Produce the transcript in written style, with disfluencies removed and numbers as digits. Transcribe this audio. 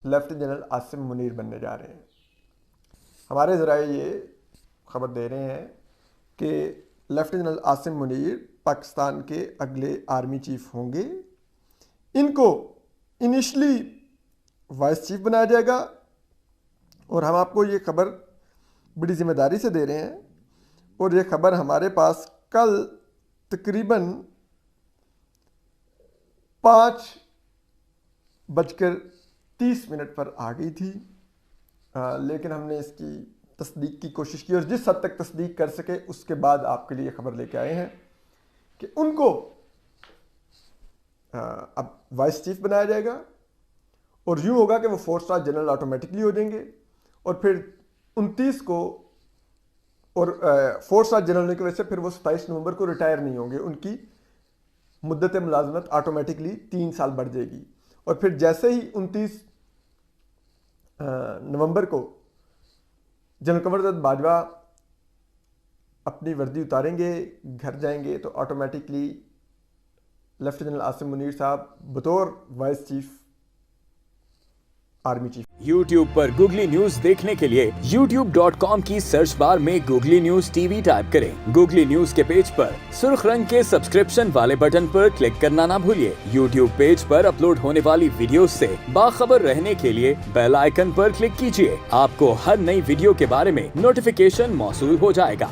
Lieutenant general Asim Munir बनने जा रहे हैं। हमारे ज़राए ये खबर दे रहे हैं कि लेफ्टिनेंट जनरल आसिम मुनीर पाकिस्तान के अगले आर्मी चीफ होंगे। इनको इनिशली वाइस चीफ बनाया जाएगा और हम आपको ये खबर बड़ी ज़िम्मेदारी से दे रहे हैं और ये खबर हमारे पास कल तकरीबन 5:30 पर आ गई थी, लेकिन हमने इसकी तस्दीक की कोशिश की और जिस हद तक तस्दीक कर सके उसके बाद आपके लिए खबर लेके आए हैं कि उनको अब वाइस चीफ बनाया जाएगा और यूँ होगा कि वो 4 स्टार जनरल ऑटोमेटिकली हो जाएंगे और फिर 29 को और 4 स्टार जनरल होने की वजह से फिर वो 27 नवंबर को रिटायर नहीं होंगे। उनकी मुद्दत मुलाजमत ऑटोमेटिकली 3 साल बढ़ जाएगी और फिर जैसे ही 29 नवंबर को जनरल कमर अब्दुल बाजवा अपनी वर्दी उतारेंगे, घर जाएंगे, तो automatically lieutenant general Asim Munir साहब बतौर vice chief army chief. YouTube पर गूगली न्यूज देखने के लिए youtube.com की सर्च बार में गूगली न्यूज टीवी टाइप करें। गूगली न्यूज के पेज पर सुर्ख रंग के सब्सक्रिप्शन वाले बटन पर क्लिक करना ना भूलिए। YouTube पेज पर अपलोड होने वाली वीडियोस से बाखबर रहने के लिए बेल आइकन पर क्लिक कीजिए। आपको हर नई वीडियो के बारे में नोटिफिकेशन मौसूल हो जाएगा।